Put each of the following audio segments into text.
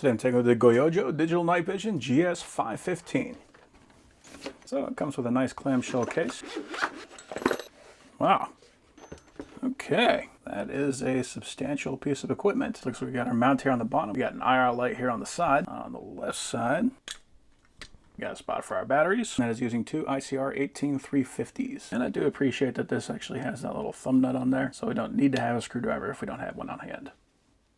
Today I'm taking with the GOYOJO Digital Night Vision GS515. So it comes with a nice clamshell case. Wow. Okay, that is a substantial piece of equipment. Looks like we got our mount here on the bottom. We got an IR light here on the side. On the left side, we got a spot for our batteries. That is using two ICR 18350s. And I do appreciate that this actually has that little thumb nut on there, so we don't need to have a screwdriver if we don't have one on hand.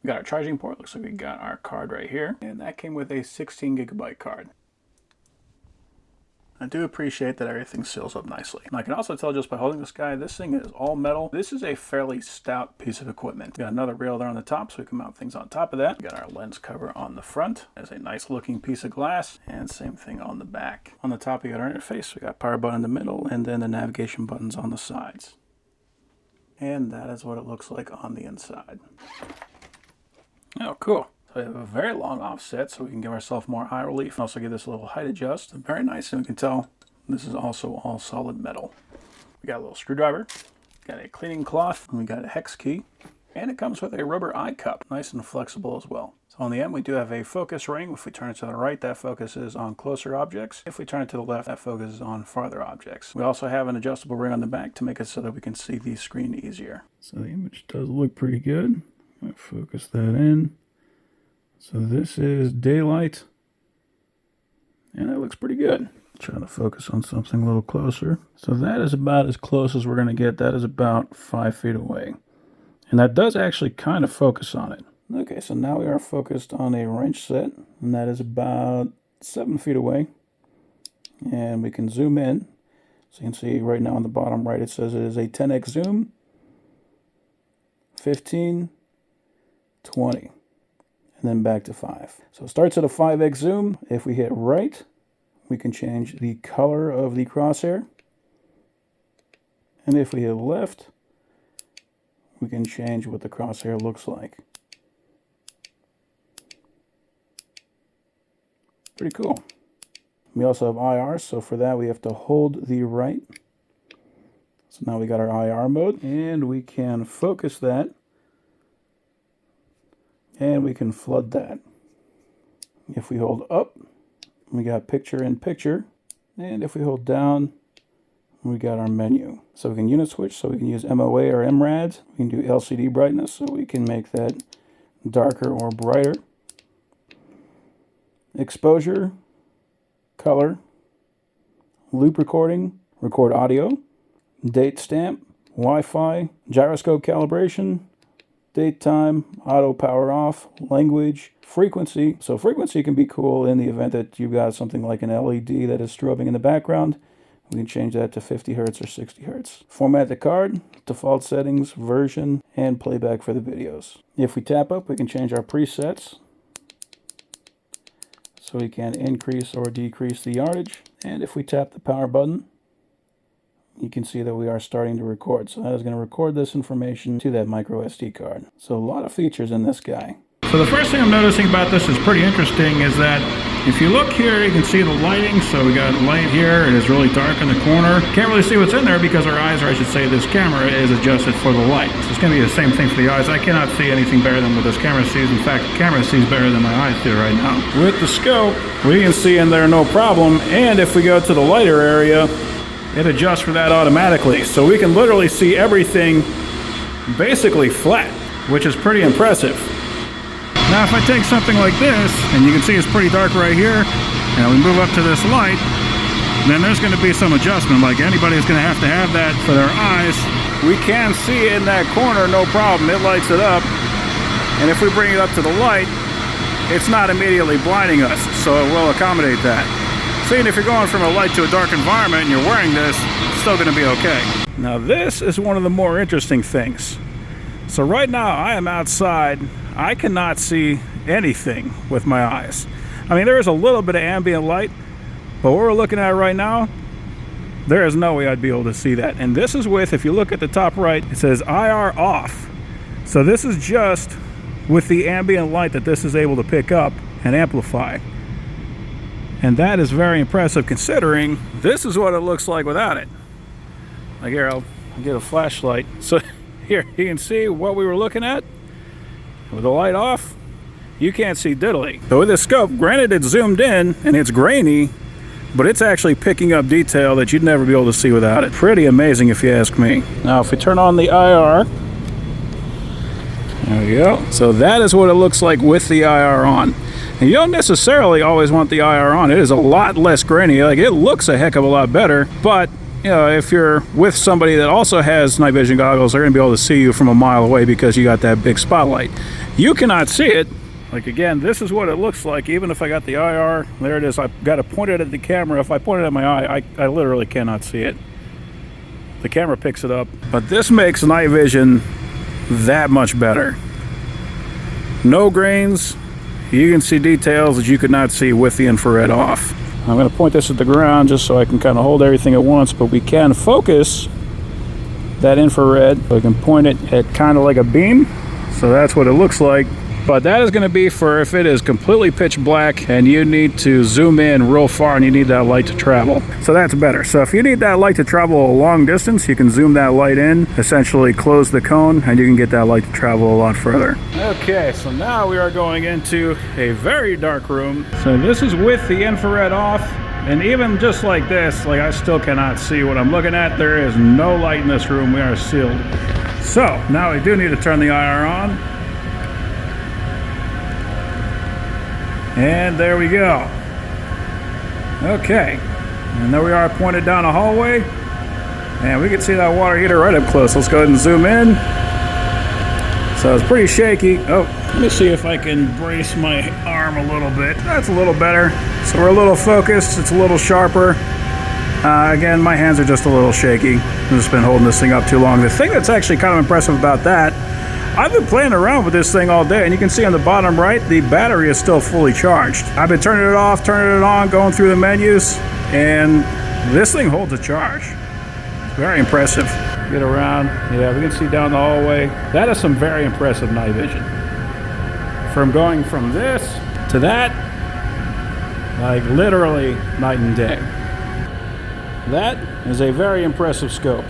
We got our charging port. Looks like we got our card right here. And that came with a 16 gigabyte card. I do appreciate that everything seals up nicely. And I can also tell just by holding this guy, this thing is all metal. This is a fairly stout piece of equipment. We got another rail there on the top so we can mount things on top of that. We got our lens cover on the front. There's a nice looking piece of glass, and same thing on the back. On the top we got our interface. We got power button in the middle and then the navigation buttons on the sides. And that is what it looks like on the inside. Oh, cool. So we have a very long offset so we can give ourselves more eye relief. Also give this a little height adjust. Very nice, and we can tell this is also all solid metal. We got a little screwdriver, got a cleaning cloth, and we got a hex key. And it comes with a rubber eye cup, nice and flexible as well. So on the end we do have a focus ring. If we turn it to the right, that focuses on closer objects. If we turn it to the left, that focuses on farther objects. We also have an adjustable ring on the back to make it so that we can see the screen easier. So the image does look pretty good. I'll focus that in. So this is daylight, and it looks pretty good. Trying to focus on something a little closer. So that is about as close as we're going to get. That is about 5 feet away. And that does actually kind of focus on it. Okay, so now we are focused on a wrench set, and that is about 7 feet away. And we can zoom in. So you can see right now on the bottom right, it says it is a 10x zoom, 15, 20, and then back to 5. So it starts at a 5x zoom. If we hit right, we can change the color of the crosshair. And if we hit left, we can change what the crosshair looks like. Pretty cool. We also have IR, so for that we have to hold the right. So now we got our IR mode, and we can focus that. And we can flood that. If we hold up, we got picture in picture. And if we hold down, we got our menu. So we can unit switch, so we can use MOA or MRAD. We can do LCD brightness, so we can make that darker or brighter. Exposure, color, loop recording, record audio, date stamp, Wi-Fi, gyroscope calibration, date time, auto power off, language, frequency. So frequency can be cool in the event that you've got something like an LED that is strobing in the background. We can change that to 50 Hertz or 60 Hertz. Format the card, default settings, version, and playback for the videos. If we tap up, we can change our presets. So we can increase or decrease the yardage. And if we tap the power button, you can see that we are starting to record. So that is going to record this information to that micro SD card. So a lot of features in this guy. So the first thing I'm noticing about this is pretty interesting is that if you look here, you can see the lighting. So we got light here. It is really dark in the corner. Can't really see what's in there because our eyes, or I should say this camera, is adjusted for the light. So it's going to be the same thing for the eyes. I cannot see anything better than what this camera sees. In fact, the camera sees better than my eyes do right now. With the scope, we can see in there no problem. And if we go to the lighter area, it adjusts for that automatically. So we can literally see everything basically flat, which is pretty impressive. Now if I take something like this, and you can see it's pretty dark right here, and we move up to this light, then there's going to be some adjustment. Like anybody's going to have that for their eyes. We can see in that corner, no problem. It lights it up. And if we bring it up to the light, it's not immediately blinding us, so it will accommodate that. Seeing if you're going from a light to a dark environment and you're wearing this, it's still going to be okay. Now this is one of the more interesting things. So right now I am outside. I cannot see anything with my eyes. I mean, there is a little bit of ambient light, but what we're looking at right now, there is no way I'd be able to see that. And this is with, if you look at the top right, it says IR off. So this is just with the ambient light that this is able to pick up and amplify. And that is very impressive considering this is what it looks like without it. Like here, I'll get a flashlight. So here, you can see what we were looking at. With the light off, you can't see diddly. So with this scope, granted it's zoomed in and it's grainy, but it's actually picking up detail that you'd never be able to see without it. Pretty amazing if you ask me. Now if we turn on the IR, there we go. So that is what it looks like with the IR on. And you don't necessarily always want the IR on. It is a lot less grainy. Like, it looks a heck of a lot better, but you know, if you're with somebody that also has night vision goggles, they're going to be able to see you from a mile away because you got that big spotlight. You cannot see it. Like, again, this is what it looks like. Even if I got the IR, there it is. I've got to point it at the camera. If I point it at my eye, I literally cannot see it. The camera picks it up. But this makes night vision that much better. No grains. You can see details that you could not see with the infrared off. I'm going to point this at the ground just so I can kind of hold everything at once, but we can focus that infrared. So I can point it at kind of like a beam. So that's what it looks like. But that is going to be for if it is completely pitch black and you need to zoom in real far and you need that light to travel. So that's better. So if you need that light to travel a long distance, you can zoom that light in, essentially close the cone, and you can get that light to travel a lot further. Okay, so now we are going into a very dark room. So this is with the infrared off, and even just like this, like, I still cannot see what I'm looking at. There is no light in this room. We are sealed. So now we do need to turn the IR on. And there we go. Okay, and there we are pointed down a hallway, and we can see that water heater right up close. Let's go ahead and zoom in. So it's pretty shaky. Oh, let me see if I can brace my arm a little bit. That's a little better. So we're a little focused. It's a little sharper. Again, my hands are just a little shaky. I've just been holding this thing up too long. The thing that's actually kind of impressive about that, I've been playing around with this thing all day, and you can see on the bottom right, the battery is still fully charged. I've been turning it off, turning it on, going through the menus, and this thing holds a charge. Very impressive. Get around. Yeah, we can see down the hallway. That is some very impressive night vision. From going from this to that, like literally night and day. That is a very impressive scope.